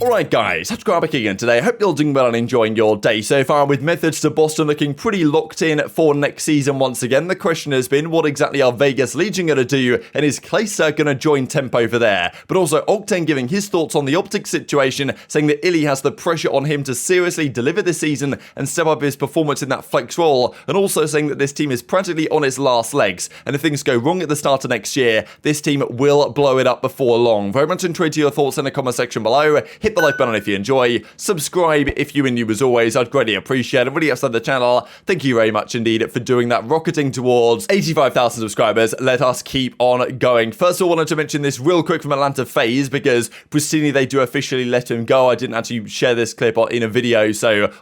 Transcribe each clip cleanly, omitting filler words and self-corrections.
Alright guys, TacticalRab back again today. I hope you're doing well and enjoying your day so far, with Methodz to Boston looking pretty locked in for next season once again. The question has been, what exactly are Vegas Legion going to do, and is Clayster going to join Temp over there? But also Octane giving his thoughts on the OpTic situation, saying that iLLeY has the pressure on him to seriously deliver this season and step up his performance in that flex role, and also saying that this team is practically on its last legs, and if things go wrong at the start of next year, this team will blow it up before long. Very much intrigued to your thoughts in the comment section below. Hit the like button if you enjoy, subscribe if you are new as always, I'd greatly appreciate it. Really outside the channel, thank you very much indeed for doing that, rocketing towards 85,000 subscribers. Let us keep on going. First of all, I wanted to mention this real quick from Atlanta FaZe, because Prestinni, they do officially let him go. I didn't actually share this clip in a video,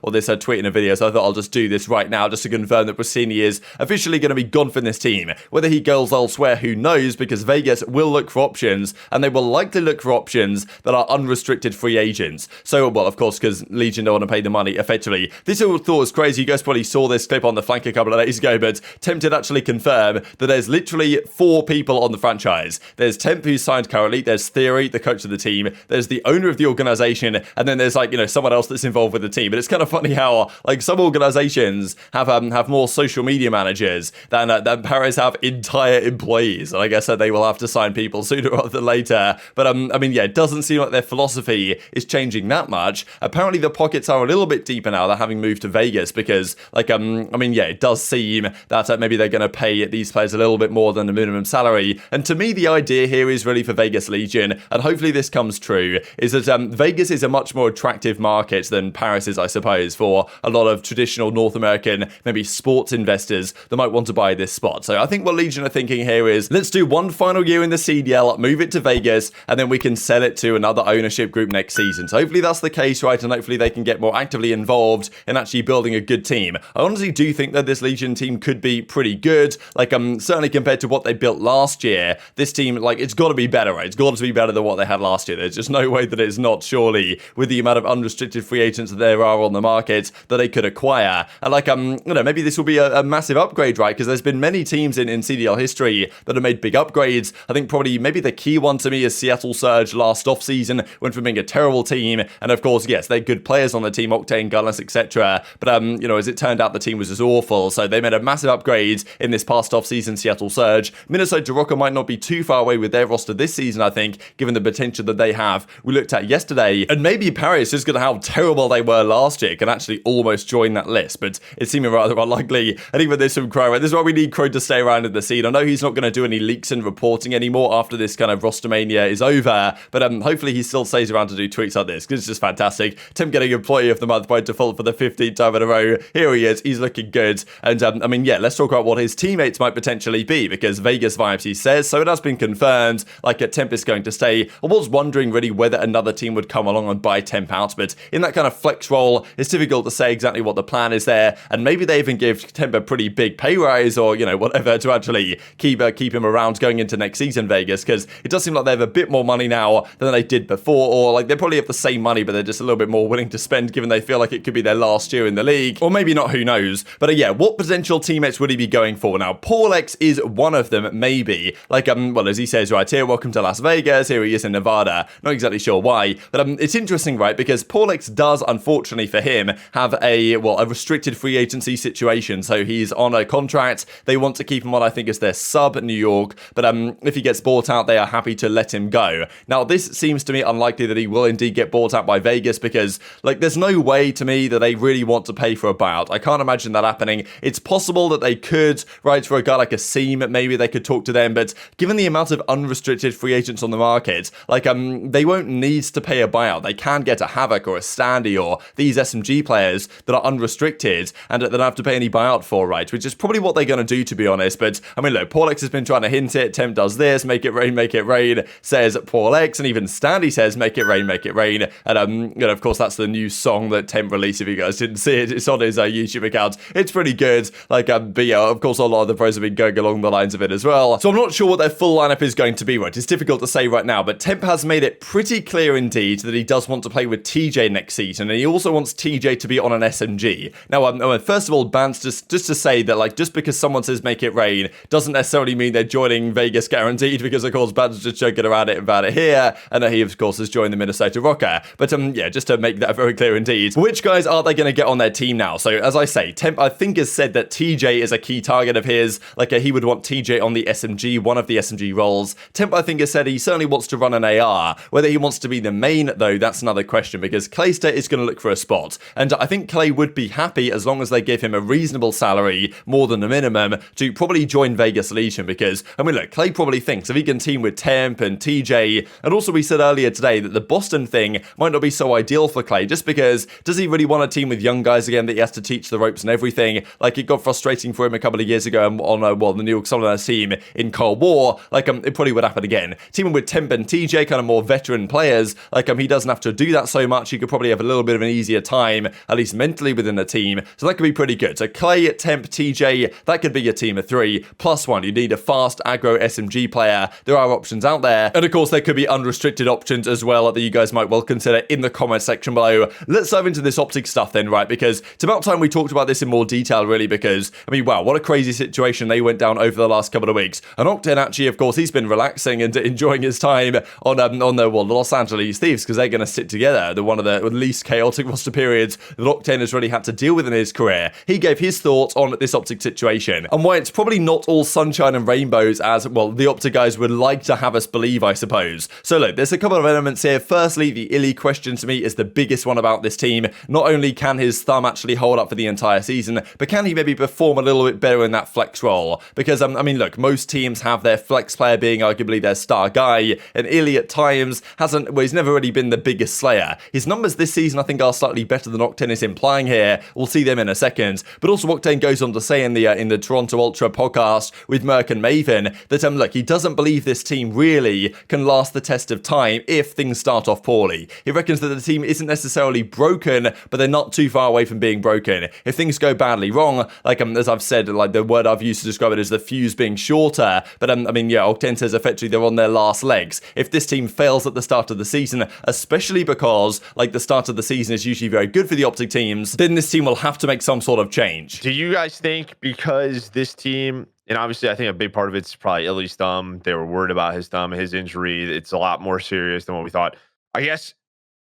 or this tweet in a video, so I thought I'll just do this right now just to confirm that Prestinni is officially going to be gone from this team. Whether he goes elsewhere, who knows, because Vegas will look for options, and they will likely look for options that are unrestricted free agents. So, well, of course, because Legion don't want to pay the money, effectively. This all thought was crazy. You guys probably saw this clip on the flank a couple of days ago, but Temp did actually confirm that there's literally 4 people on the franchise. There's Temp, who's signed currently, there's Theory, the coach of the team, there's the owner of the organization, and then there's, like, you know, someone else that's involved with the team. But it's kind of funny how, like, some organizations have more social media managers than Paris have entire employees. And I guess that they will have to sign people sooner rather than later. But, I mean, yeah, it doesn't seem like their philosophy is changing that much. Apparently the pockets are a little bit deeper now, they're having moved to Vegas, because, like, I mean, yeah, it does seem that maybe they're going to pay these players a little bit more than the minimum salary. And to me, the idea here is really for Vegas Legion, and hopefully this comes true, is that Vegas is a much more attractive market than Paris is, I suppose, for a lot of traditional North American, maybe sports investors that might want to buy this spot. So I think what Legion are thinking here is, let's do one final year in the CDL, move it to Vegas, and then we can sell it to another ownership group next season. So hopefully that's the case, right? And hopefully they can get more actively involved in actually building a good team. I honestly do think that this Legion team could be pretty good. Like, certainly compared to what they built last year, this team, like, it's got to be better, right? It's got to be better than what they had last year. There's just no way that it's not, surely, with the amount of unrestricted free agents that there are on the market that they could acquire. And, like, you know, maybe this will be a massive upgrade, right? Because there's been many teams in CDL history that have made big upgrades. I think probably maybe the key one to me is Seattle Surge last offseason, went from being a terrible team, and of course, yes, they're good players on the team, Octane, Gunnless, etc. But, you know, as it turned out, the team was just awful. So they made a massive upgrade in this past off-season, Seattle Surge. Minnesota Rocker might not be too far away with their roster this season, I think, given the potential that they have. We looked at yesterday, and maybe Paris, just because of how terrible they were last year, can actually almost join that list. But it's seeming rather unlikely. And even this from Crow, right? This is why we need Crow to stay around in the scene. I know he's not going to do any leaks and reporting anymore after this kind of roster mania is over, but hopefully he still stays around to do tweets like this, because it's just fantastic. Temp getting Employee of the Month by default for the 15th time in a row. Here he is. He's looking good. And, I mean, yeah, let's talk about what his teammates might potentially be, because Vegas Vibes, he says, so it has been confirmed, like, Temp is going to stay. I was wondering, really, whether another team would come along and buy Temp out, but in that kind of flex role, it's difficult to say exactly what the plan is there, and maybe they even give Temp a pretty big pay rise, or, you know, whatever, to actually keep him around going into next season, Vegas, because it does seem like they have a bit more money now than they did before, or, like, they probably have the same money, but they're just a little bit more willing to spend, given they feel like it could be their last year in the league, or maybe not, who knows. But yeah, what potential teammates would he be going for? Now, X is one of them, maybe. Like, well, as he says right here, welcome to Las Vegas, here he is in Nevada. Not exactly sure why, but it's interesting, right, because X does, unfortunately for him, have a restricted free agency situation, so he's on a contract. They want to keep him on, I think, as their sub at New York, but if he gets bought out, they are happy to let him go. Now, this seems to me unlikely that he will indeed get bought out by Vegas, because, like, there's no way to me that they really want to pay for a buyout. I can't imagine that happening. It's possible that they could, right, for a guy like a Seam, maybe they could talk to them, but given the amount of unrestricted free agents on the market, like, they won't need to pay a buyout. They can get a Havoc or a Standy or these SMG players that are unrestricted and that they don't have to pay any buyout for, right, which is probably what they're going to do, to be honest. But, I mean, look, X has been trying to hint it. Temp does this, make it rain, says X, and even Standy says, make it rain, and, you know, of course, that's the new song that Temp released, if you guys didn't see it. It's on his YouTube account. It's pretty good. Like, but yeah, of course, a lot of the pros have been going along the lines of it as well. So I'm not sure what their full lineup is going to be, right? It's difficult to say right now, but Temp has made it pretty clear indeed that he does want to play with TJ next season, and he also wants TJ to be on an SMG. Now, first of all, Bance, just to say that, like, just because someone says make it rain doesn't necessarily mean they're joining Vegas guaranteed, because, of course, Bance is just joking about it here, and he, of course, has joined the Minnesota so to Rocker. But yeah, just to make that very clear indeed. Which guys are they going to get on their team now? So as I say, Temp I think has said that TJ is a key target of his. Like he would want TJ on the SMG, one of the SMG roles. Temp I think has said he certainly wants to run an AR. Whether he wants to be the main though, that's another question, because Clayster is going to look for a spot. And I think Clay would be happy as long as they give him a reasonable salary, more than the minimum, to probably join Vegas Legion, because, I mean, look, Clay probably thinks if he can team with Temp and TJ, and also we said earlier today that the Boston thing might not be so ideal for Clay, just because, does he really want to team with young guys again that he has to teach the ropes and everything? Like, it got frustrating for him a couple of years ago on, the New York Solid team in Cold War. Like, it probably would happen again. Teaming with Temp and TJ, kind of more veteran players, like, he doesn't have to do that so much. He could probably have a little bit of an easier time, at least mentally, within the team. So that could be pretty good. So Clay, Temp, TJ, that could be your team of 3, plus 1. You need a fast aggro SMG player. There are options out there. And of course, there could be unrestricted options as well that you guys might well consider in the comment section below. Let's dive into this OpTic stuff then, right? Because it's about time we talked about this in more detail, really, because, I mean, wow, what a crazy situation they went down over the last couple of weeks. And Octane, actually, of course, he's been relaxing and enjoying his time on the Los Angeles Thieves, because they're going to sit together. They're one of the least chaotic roster periods that Octane has really had to deal with in his career. He gave his thoughts on this OpTic situation, and why it's probably not all sunshine and rainbows as, well, the OpTic guys would like to have us believe, I suppose. So look, there's a couple of elements here. Firstly, the iLLeY question to me is the biggest one about this team. Not only can his thumb actually hold up for the entire season, but can he maybe perform a little bit better in that flex role? Because, I mean, look, most teams have their flex player being arguably their star guy, and iLLeY at times he's never really been the biggest slayer. His numbers this season, I think, are slightly better than Octane is implying here. We'll see them in a second. But also Octane goes on to say in the Toronto Ultra podcast with Merc and Maven that, look, he doesn't believe this team really can last the test of time if things start off poorly. He reckons that the team isn't necessarily broken, but they're not too far away from being broken. If things go badly wrong, like as I've said, like the word I've used to describe it is the fuse being shorter. But I mean, yeah, Octane says effectively they're on their last legs. If this team fails at the start of the season, especially because like the start of the season is usually very good for the OpTic teams, then this team will have to make some sort of change. Do you guys think because this team, and obviously I think a big part of it's probably iLLeY's thumb, they were worried about his thumb, his injury, it's a lot more serious than what we thought. I guess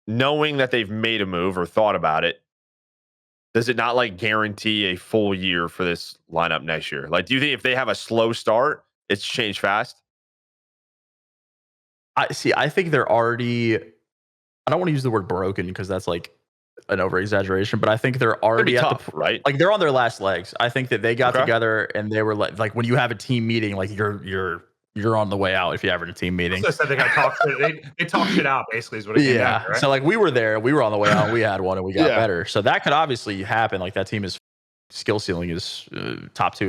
knowing that they've made a move or thought about it, does it not like guarantee a full year for this lineup next year? Like, do you think if they have a slow start, it's changed fast? I think they're already, I don't want to use the word broken because that's like an over exaggeration, but I think they're already at tough, right? Like they're on their last legs. I think that they got together and they were like when you have a team meeting, like you're on the way out if you have a team meeting. So I said they got talked. They talked shit out basically is what it came down to, right? So like we were there, we were on the way out, we had one and we got better. So that could obviously happen. Like that team is skill ceiling is top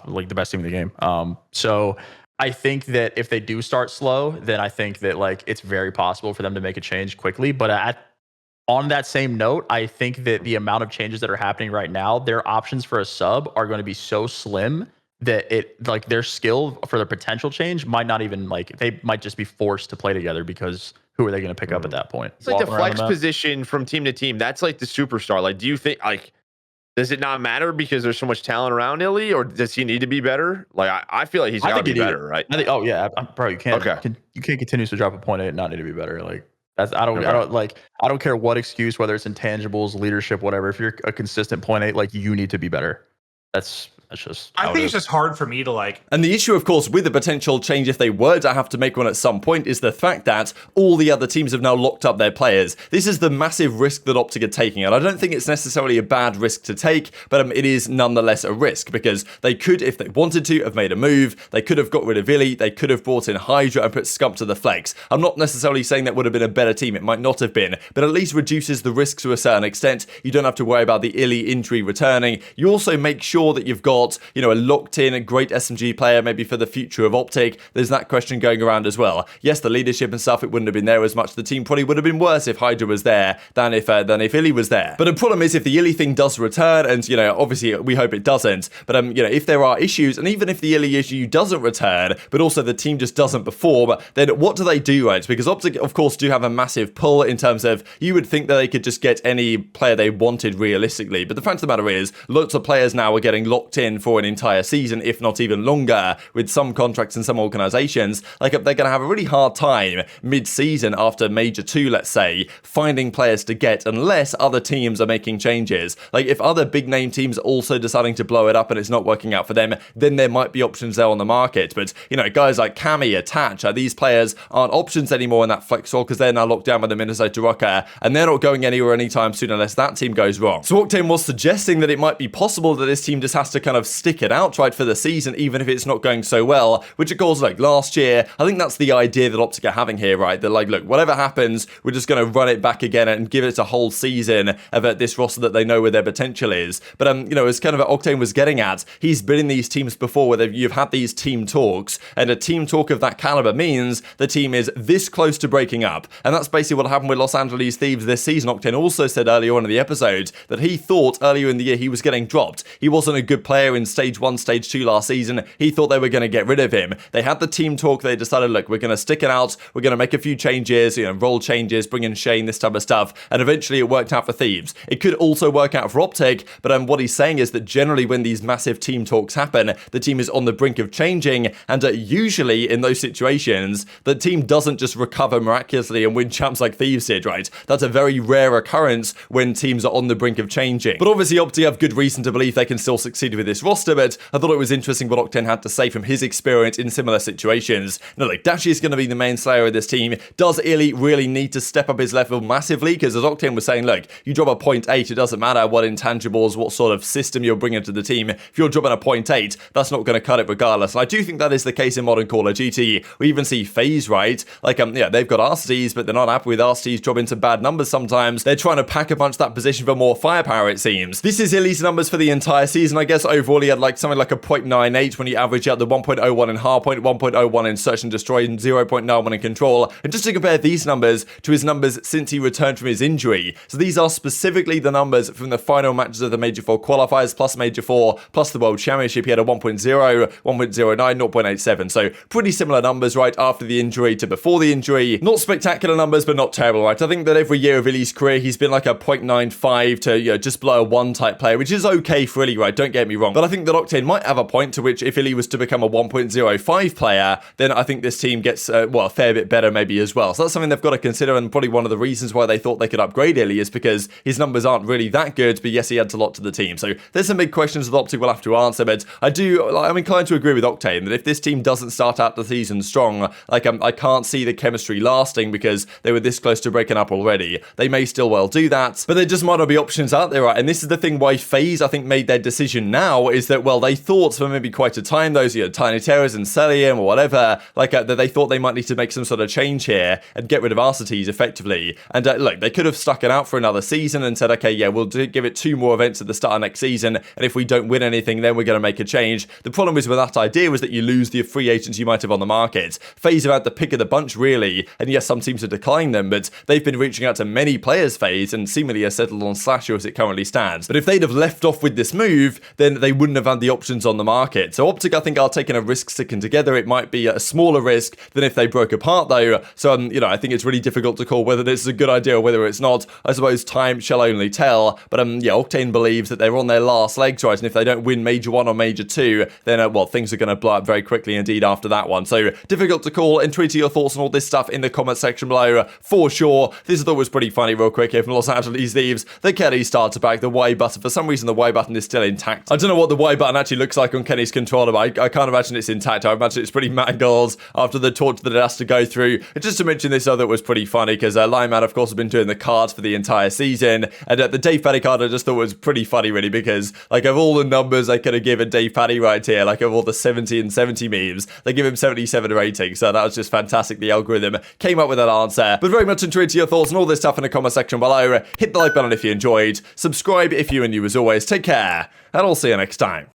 like the best team in the game. So I think that if they do start slow, then I think that like it's very possible for them to make a change quickly. But on that same note, I think that the amount of changes that are happening right now, their options for a sub are going to be so slim that it like their skill for the potential change might not even like they might just be forced to play together because who are they going to pick up at that point? It's like the flex position from team to team. That's like the superstar. Like, do you think like does it not matter because there's so much talent around iLLeY, or does he need to be better? Like, I feel like he's got to be better, right? I think. Oh yeah, I probably can't. Okay. You can't continue to drop a 0.8 and not need to be better. Like that's I don't care what excuse, whether it's intangibles, leadership, whatever. If you're a consistent 0.8, like you need to be better. That's just. I think it's just hard for me to like. And the issue, of course, with the potential change, if they were to have to make one at some point, is the fact that all the other teams have now locked up their players. This is the massive risk that OpTic are taking, and I don't think it's necessarily a bad risk to take, but it is nonetheless a risk because they could, if they wanted to, have made a move. They could have got rid of iLLeY. They could have brought in Hydra and put Scump to the flex. I'm not necessarily saying that would have been a better team. It might not have been, but at least reduces the risk to a certain extent. You don't have to worry about the iLLeY injury returning. You also make sure that you've got, a locked in a great SMG player maybe for the future of OpTic. There's that question going around as well. Yes, the leadership and stuff, it wouldn't have been there as much. The team probably would have been worse if Hydra was there than if iLLeY was there. But the problem is if the iLLeY thing does return, and obviously we hope it doesn't, but if there are issues, and even if the iLLeY issue doesn't return, but also the team just doesn't perform, then what do they do, right? Because OpTic, of course, do have a massive pull in terms of you would think that they could just get any player they wanted realistically. But the fact of the matter is, lots of players now are getting locked in for an entire season, if not even longer, with some contracts in some organizations, like they're going to have a really hard time mid-season after Major 2, let's say, finding players to get unless other teams are making changes. Like if other big name teams are also deciding to blow it up and it's not working out for them, then there might be options there on the market. But, you know, guys like Cammy, Attach, these players aren't options anymore in that flex role because they're now locked down by the Minnesota Rocker and they're not going anywhere anytime soon unless that team goes wrong. So Octane was suggesting that it might be possible that this team just has to kind of stick it out right for the season, even if it's not going so well, which of course, like last year, I think that's the idea that OpTic are having here, right? That like, look, whatever happens, we're just going to run it back again and give it a whole season of this roster that they know where their potential is. But, you know, as kind of Octane was getting at, he's been in these teams before where you've had these team talks, and a team talk of that caliber means the team is this close to breaking up. And that's basically what happened with Los Angeles Thieves this season. Octane also said earlier on in the episode that he thought earlier in the year he was getting dropped. He wasn't a good player in stage 1, stage 2 last season. He thought they were going to get rid of him. They had the team talk. They decided, look, we're going to stick it out. We're going to make a few changes, you know, role changes, bring in Shane, this type of stuff. And eventually it worked out for Thieves. It could also work out for OpTic, but what he's saying is that generally when these massive team talks happen, the team is on the brink of changing, and usually in those situations, the team doesn't just recover miraculously and win champs like Thieves did, right? That's a very rare occurrence when teams are on the brink of changing. But obviously OpTic have good reason to believe they can still succeed with this roster, but I thought it was interesting what Octane had to say from his experience in similar situations. Now, like, Dashy is going to be the main slayer of this team. Does iLLeY really need to step up his level massively? Because as Octane was saying, look, you drop a 0.8, it doesn't matter what intangibles, what sort of system you're bringing to the team. If you're dropping a 0.8, that's not going to cut it regardless. And I do think that is the case in modern Call of Duty. We even see FaZe, right? Like, yeah, they've got Arcitys, but they're not happy with Arcitys dropping some bad numbers sometimes. They're trying to pack a punch that position for more firepower, it seems. This is iLLeY's numbers for the entire season. I guess overall he had like something like a 0.98 when you average out the 1.01 in hardpoint, 1.01 in search and destroy, and 0.91 in control. And just to compare these numbers to his numbers since he returned from his injury. So these are specifically the numbers from the final matches of the Major 4 qualifiers, plus Major 4, plus the World Championship. He had a 1.0, 1.09, 0.87. So pretty similar numbers right after the injury to before the injury. Not spectacular numbers, but not terrible, right? I think that every year of iLLeY's career, he's been like a 0.95 to, you know, just below a 1 type player, which is okay for iLLeY, right? Don't get me wrong. But I think that Octane might have a point to which if iLLeY was to become a 1.05 player, then I think this team gets, well, a fair bit better maybe as well. So that's something they've got to consider, and probably one of the reasons why they thought they could upgrade iLLeY is because his numbers aren't really that good, but yes, he adds a lot to the team. So there's some big questions that OpTic will have to answer, but I'm inclined to agree with Octane that if this team doesn't start out the season strong, like I can't see the chemistry lasting because they were this close to breaking up already. They may still well do that, but there just might not be options out there, right? And this is the thing why FaZe, I think, made their decision now, is that, well, they thought for maybe quite a time, those, you know, Tiny Terrors and Cellium or whatever, like that they thought they might need to make some sort of change here and get rid of Arcitys effectively. And look, they could have stuck it out for another season and said, okay, yeah, we'll give it 2 more events at the start of next season, and if we don't win anything, then we're going to make a change. The problem is with that idea was that you lose the free agents you might have on the market. FaZe have had the pick of the bunch, really, and yes, some teams are declining them, but they've been reaching out to many players, FaZe, and seemingly are settled on Slasher as it currently stands. But if they'd have left off with this move, then they wouldn't have had the options on the market. So OpTic, I think, are taking a risk sticking together. It might be a smaller risk than if they broke apart, though. So, you know, I think it's really difficult to call whether this is a good idea or whether it's not. I suppose time shall only tell. But, yeah, Octane believes that they're on their last legs, right? And if they don't win Major 1 or Major 2, then, well, things are going to blow up very quickly indeed after that one. So, difficult to call. And tweet your thoughts on all this stuff in the comment section below for sure. This I thought was pretty funny real quick here from Los Angeles Thieves. The Kenny starter pack, the Y button. For some reason, the Y button is still intact. I don't know what the Y button actually looks like on Kenny's controller, but I can't imagine it's intact. I imagine it's pretty mangled after the torture that it has to go through. And just to mention this, I thought was pretty funny because Lyman, of course, has been doing the cards for the entire season. And the Dave Paddy card I just thought was pretty funny, really, because like of all the numbers I could have given Dave Paddy right here, like of all the 70 and 70 memes, they give him 77 rating. So that was just fantastic. The algorithm came up with that answer. But very much intrigued to your thoughts on all this stuff in the comment section below. Hit the like button if you enjoyed. Subscribe if you are new as always. Take care, and I'll see you next time.